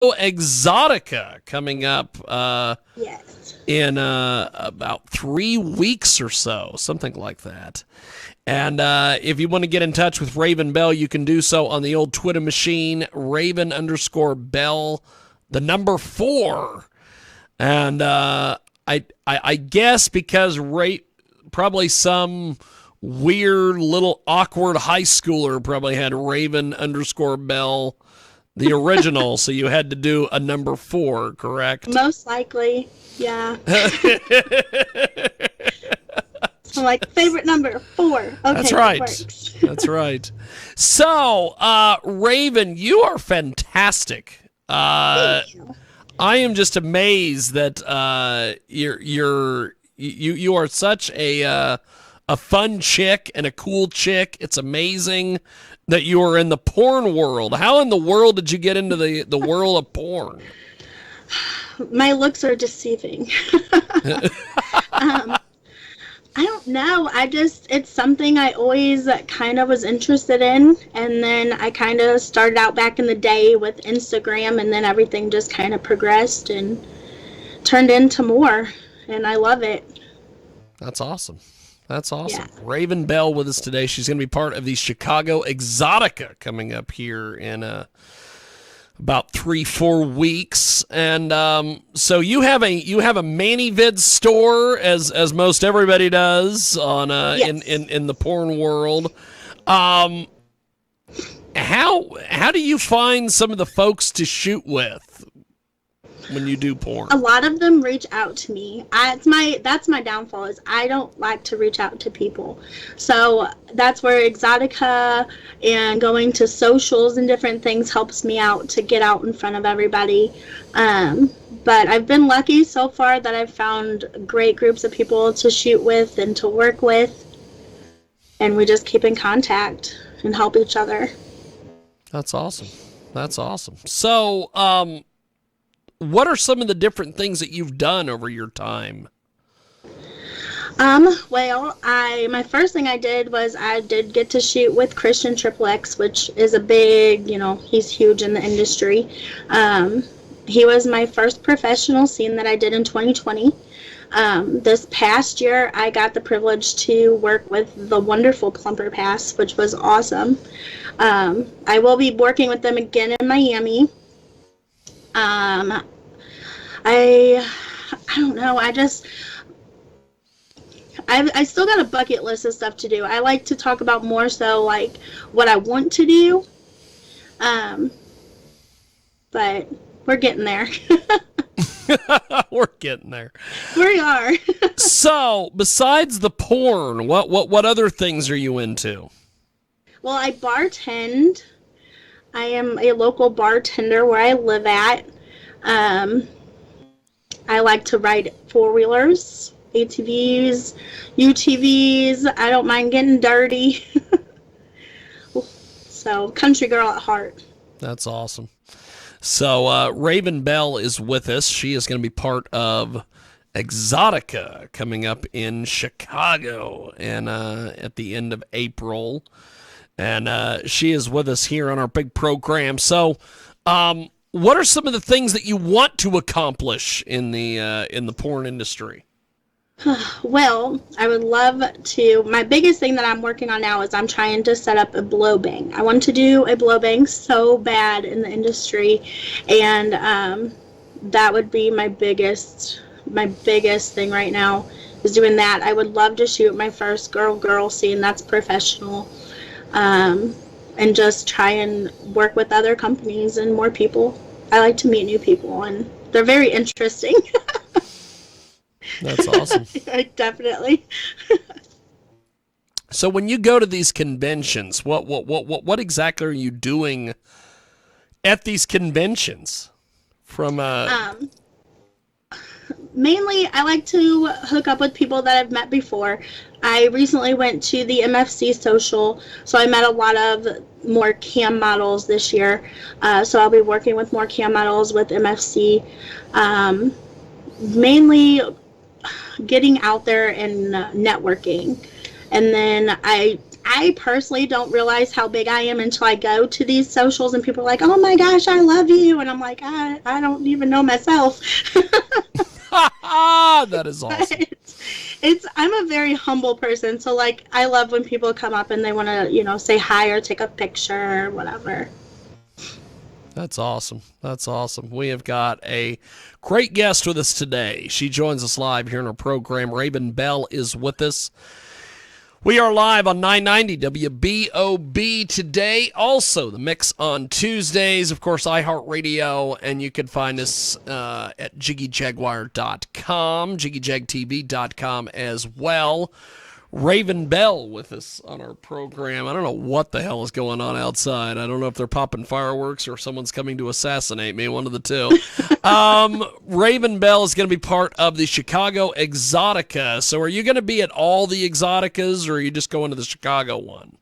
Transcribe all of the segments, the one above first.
Exotica coming up Yes. in about 3 weeks or so, something like that. And if you want to get in touch with Raven Bell, you can do so on the old Twitter machine, Raven_Bell, the number 4. And I guess because probably some weird little awkward high schooler probably had Raven_Bell, the original, so you had to do a number 4, correct? Most likely, yeah. So like favorite number 4. Okay, That's right. it works. That's right. So, Raven, you are fantastic. Thank you. I am just amazed that you are such a fun chick and a cool chick. It's amazing that you are in the porn world. How in the world did you get into the world of porn? My looks are deceiving. I don't know. It's something I always kind of was interested in. And then I kind of started out back in the day with Instagram, and then everything just kind of progressed and turned into more. And I love it. That's awesome. That's awesome. Yeah. Raven Bell with us today. She's going to be part of the Chicago Exotica coming up here in about 3-4 weeks. And so you have a Mani-Vid store, as most everybody does on Yes. in the porn world. How do you find some of the folks to shoot with when you do porn? A lot of them reach out to me. That's my downfall, is I don't like to reach out to people. So that's where Exotica and going to socials and different things helps me out to get out in front of everybody. But I've been lucky so far that I've found great groups of people to shoot with and to work with, and we just keep in contact and help each other. That's awesome. That's awesome. So, what are some of the different things that you've done over your time? Well, my first thing I did was I did get to shoot with Christian Triple X, which is a big, he's huge in the industry. He was my first professional scene that I did in 2020. This past year, I got the privilege to work with the wonderful Plumper Pass, which was awesome. I will be working with them again in Miami. I don't know. I still got a bucket list of stuff to do. I like to talk about more so like what I want to do. But we're getting there. We're getting there. We are. So, besides the porn, what other things are you into? Well, I bartend. I am a local bartender where I live at. I like to ride four-wheelers, ATVs, UTVs. I don't mind getting dirty. So, country girl at heart. That's awesome. So, Raven Bell is with us. She is going to be part of Exotica coming up in Chicago and at the end of April. And she is with us here on our big program. So, what are some of the things that you want to accomplish in the porn industry? Well, I would love to. My biggest thing that I'm working on now is I'm trying to set up a blow bang. I want to do a blow bang so bad in the industry, and that would be my biggest thing right now is doing that. I would love to shoot my first girl scene that's professional, and just try and work with other companies and more people. I like to meet new people, and they're very interesting. That's awesome. Definitely. So when you go to these conventions, what exactly are you doing at these conventions? Mainly, I like to hook up with people that I've met before. I recently went to the MFC social, so I met a lot of more cam models this year. So I'll be working with more cam models with MFC. Mainly getting out there and networking. And then I I personally don't realize how big I am until I go to these socials and people are like, oh my gosh, I love you. And I'm like, I don't even know myself. That is awesome. I'm a very humble person. So like, I love when people come up and they want to, say hi or take a picture or whatever. That's awesome. That's awesome. We have got a great guest with us today. She joins us live here in our program. Raven Belle is with us. We are live on 990 WBOB today. Also, the mix on Tuesdays, of course, iHeartRadio, and you can find us at JiggyJaguar.com, JiggyJagTV.com as well. Raven Belle with us on our program. I don't know what the hell is going on outside. I don't know if they're popping fireworks or someone's coming to assassinate me, one of the two. Raven Belle is going to be part of the Chicago Exotica. So are you going to be at all the Exoticas, or are you just going to the Chicago one?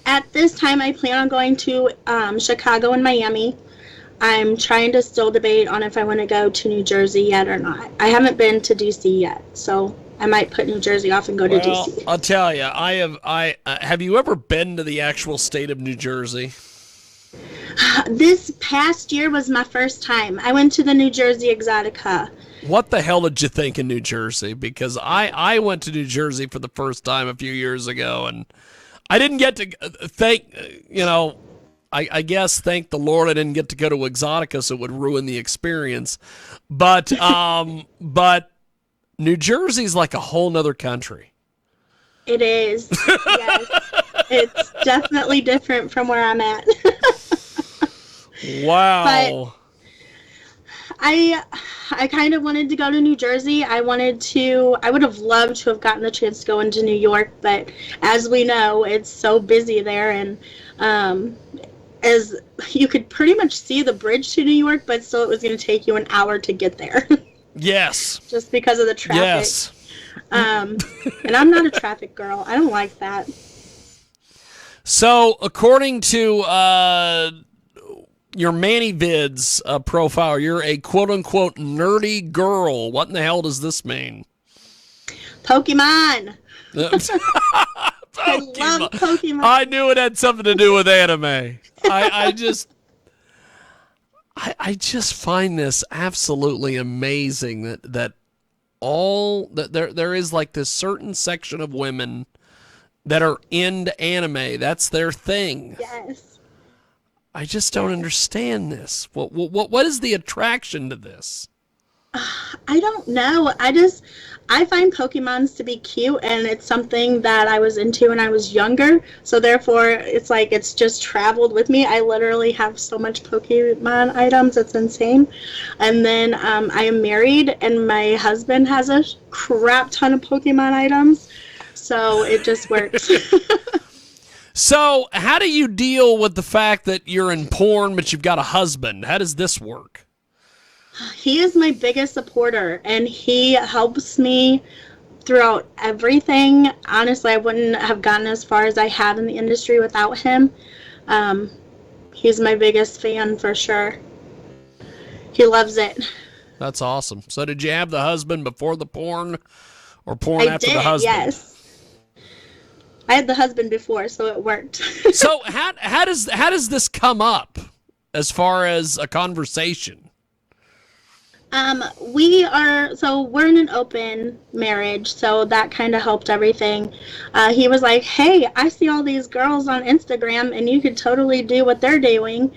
At this time, I plan on going to Chicago and Miami. I'm trying to still debate on if I want to go to New Jersey yet or not. I haven't been to D.C. yet, so I might put New Jersey off and go to D.C. I'll tell you, have you ever been to the actual state of New Jersey? This past year was my first time. I went to the New Jersey Exotica. What the hell did you think in New Jersey? Because I went to New Jersey for the first time a few years ago, and I didn't get to I guess thank the Lord I didn't get to go to Exotica, so it would ruin the experience. But New Jersey's like a whole nother country. It is. Yes. It's definitely different from where I'm at. Wow. But I kind of wanted to go to New Jersey. I would have loved to have gotten the chance to go into New York, but as we know, it's so busy there, and as you could pretty much see the bridge to New York, but still it was going to take you an hour to get there. Yes. Just because of the traffic. Yes. And I'm not a traffic girl. I don't like that. So, according to your ManyVids profile, you're a quote-unquote nerdy girl. What in the hell does this mean? Pokemon. Pokemon. I love Pokemon. I knew it had something to do with anime. I just find this absolutely amazing that there is like this certain section of women that are into anime. That's their thing. Yes. I just don't understand this. What is the attraction to this? I don't know. I find Pokemons to be cute, and it's something that I was into when I was younger. So therefore, it's like it's just traveled with me. I literally have so much Pokemon items. It's insane. And then I am married, and my husband has a crap ton of Pokemon items. So it just works. So how do you deal with the fact that you're in porn, but you've got a husband? How does this work? He is my biggest supporter, and he helps me throughout everything. Honestly, I wouldn't have gotten as far as I have in the industry without him. He's my biggest fan for sure. He loves it. That's awesome. So did you have the husband before the porn, or porn after the husband? Yes. I had the husband before, so it worked. So how does this come up as far as a conversation? We're in an open marriage, so that kind of helped everything. He was like, hey, I see all these girls on Instagram, and you could totally do what they're doing.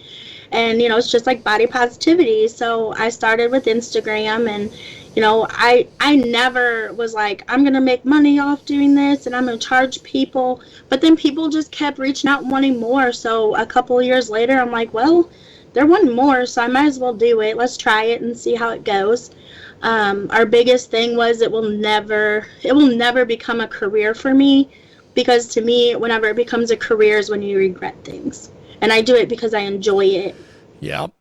And, it's just like body positivity. So I started with Instagram, and, I never was like, I'm going to make money off doing this, and I'm going to charge people. But then people just kept reaching out and wanting more. So a couple of years later, I'm like, well, they're wanting more, so I might as well do it. Let's try it and see how it goes. Our biggest thing was it will never become a career for me, because to me, whenever it becomes a career is when you regret things. And I do it because I enjoy it. Yep.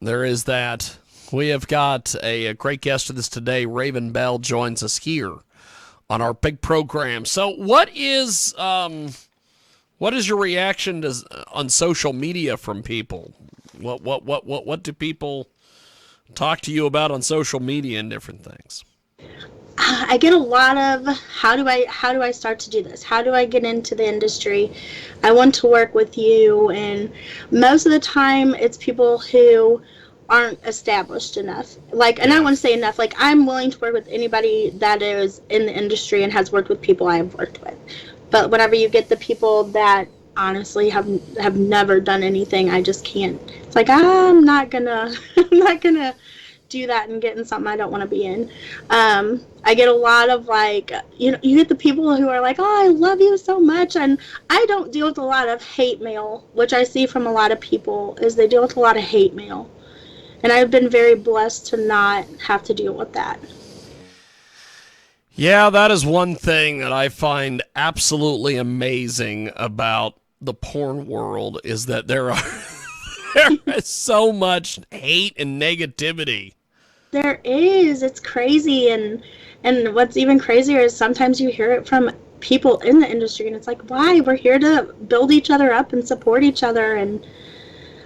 There is that. We have got a great guest with us today. Raven Belle joins us here on our big program. So what is your reaction on social media from people? What do people talk to you about on social media and different things? I get a lot of how do I start to do this? How do I get into the industry? I want to work with you, and most of the time it's people who aren't established enough. Like, and I Yeah. want to say enough. Like, I'm willing to work with anybody that is in the industry and has worked with people I have worked with. But whenever you get the people that honestly have never done anything, I just can't. It's like I'm not gonna I'm not gonna do that and get in something I don't want to be in. I get a lot of like, you get the people who are like, oh, I love you so much. And I don't deal with a lot of hate mail, which I see from a lot of people, is they deal with a lot of hate mail. And I've been very blessed to not have to deal with that. Yeah, that is one thing that I find absolutely amazing about the porn world is that there is so much hate and negativity. There is. It's crazy. And what's even crazier is sometimes you hear it from people in the industry, and it's like, why? We're here to build each other up and support each other. And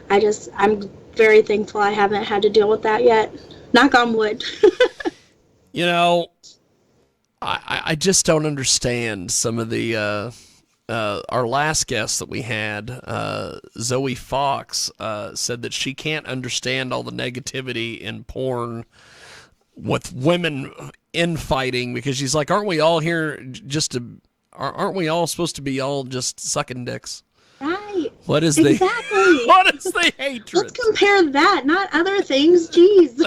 I'm very thankful I haven't had to deal with that yet. Knock on wood. You know, I just don't understand some of the our last guest that we had, Zoe Fox, said that she can't understand all the negativity in porn with women infighting because she's like, aren't we all here just to? Aren't we all supposed to be all just sucking dicks? Right. What is exactly. what is the hatred? Let's compare that, not other things. Jeez.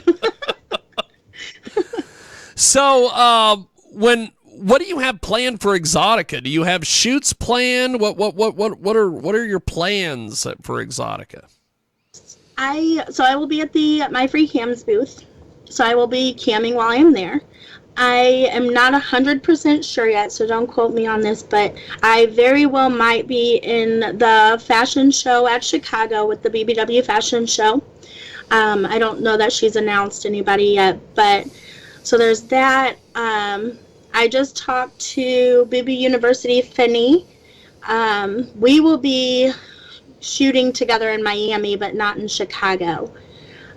So, what do you have planned for Exotica? Do you have shoots planned? What are your plans for Exotica? I will be at my free cams booth. So I will be camming while I'm there. I am not 100% sure yet, so don't quote me on this, but I very well might be in the fashion show at Chicago with the BBW fashion show. I don't know that she's announced anybody yet, but so there's that. I just talked to BB University Finney. We will be shooting together in Miami, but not in Chicago.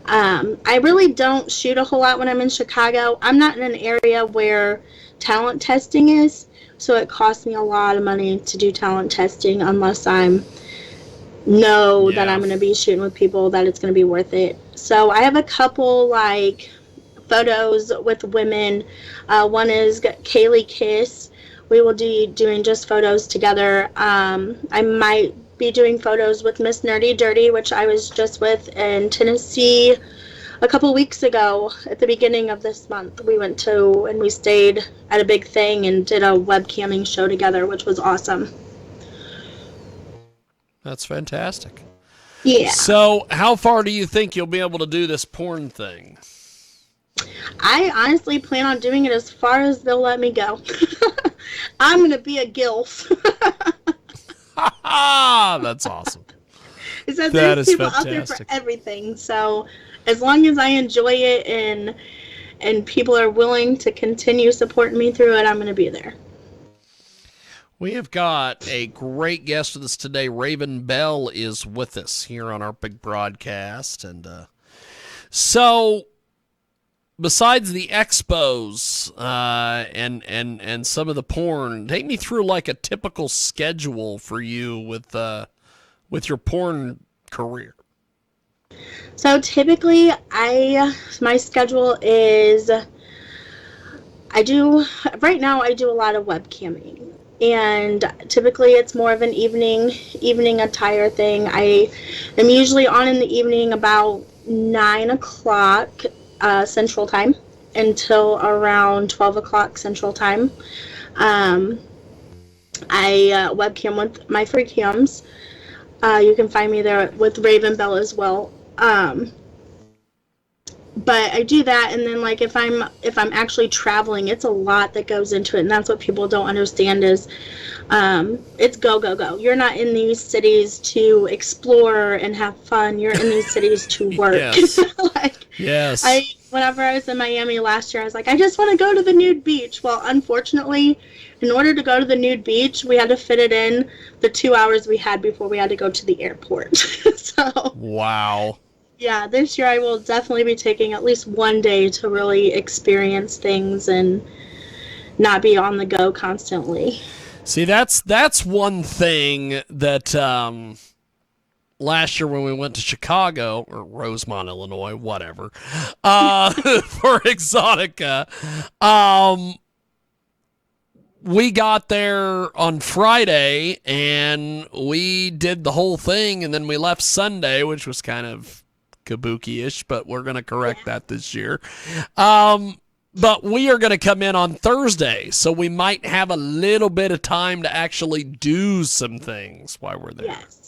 I really don't shoot a whole lot when I'm in Chicago. I'm not in an area where talent testing is, so it costs me a lot of money to do talent testing unless I'm that I'm going to be shooting with people that it's going to be worth it. So I have a couple like photos with women. One is Kaylee Kiss. We will be doing just photos together. I might be doing photos with Miss Nerdy Dirty, which I was just with in Tennessee a couple weeks ago at the beginning of this month. We went to and we stayed at a big thing and did a webcamming show together, which was awesome. That's fantastic. Yeah. So, how far do you think you'll be able to do this porn thing? I honestly plan on doing it as far as they'll let me go. I'm going to be a gilf. That's awesome. It says there's people out there for everything. So as long as I enjoy it and people are willing to continue supporting me through it, I'm going to be there. We have got a great guest with us today. Raven Belle is with us here on our big broadcast. And so besides the expos and some of the porn, take me through like a typical schedule for you with your porn career. So typically my schedule is right now I do a lot of webcamming. And typically it's more of an evening attire thing. I am usually on in the evening about 9 o'clock Central Time until around 12 o'clock Central Time. I webcam with my free cams. You can find me there with Raven Belle as well. But I do that, and then like if I'm actually traveling, it's a lot that goes into it, and that's what people don't understand is it's go go go. You're not in these cities to explore and have fun. You're in these cities to work. Yes. Yes. Whenever I was in Miami last year, I was like, I just want to go to the nude beach. Well, unfortunately, in order to go to the nude beach, we had to fit it in the 2 hours we had before we had to go to the airport. So. Wow. Yeah, this year I will definitely be taking at least one day to really experience things and not be on the go constantly. See, that's one thing that last year when we went to Chicago or Rosemont, Illinois, whatever, for Exotica, we got there on Friday and we did the whole thing, and then we left Sunday, which was kind of kabuki-ish, but we're going to correct that this year. But we are going to come in on Thursday, so we might have a little bit of time to actually do some things while we're there. Yes.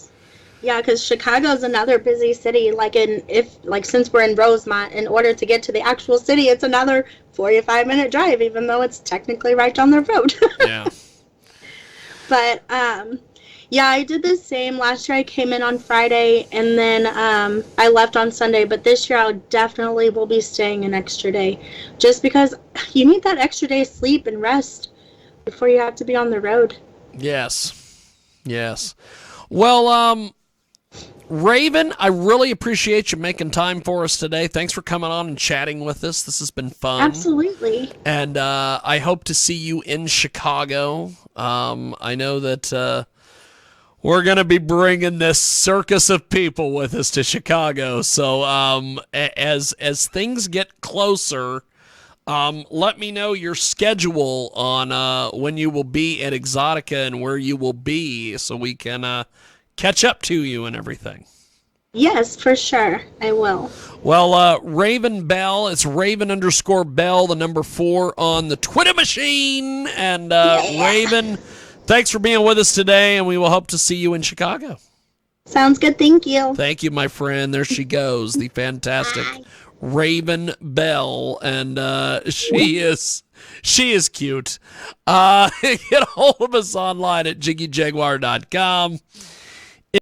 Yeah, because Chicago's another busy city. Since we're in Rosemont, in order to get to the actual city, it's another 45-minute drive, even though it's technically right down the road. Yeah. But yeah, I did the same. Last year I came in on Friday, and then I left on Sunday. But this year I definitely will be staying an extra day, just because you need that extra day of sleep and rest before you have to be on the road. Yes. Well, Raven, I really appreciate you making time for us today. Thanks for coming on and chatting with us. This has been fun. Absolutely. And I hope to see you in Chicago. I know that we're going to be bringing this circus of people with us to Chicago. So as things get closer, let me know your schedule on when you will be at Exotica and where you will be so we can catch up to you and everything. Yes, for sure. I will. Well, Raven Belle, it's Raven_Belle, the number 4 on the Twitter machine. And Raven, thanks for being with us today, and we will hope to see you in Chicago. Sounds good. Thank you. Thank you, my friend. There she goes, the fantastic Bye. Raven Belle, and she is cute. Get a hold of us online at JiggyJaguar.com.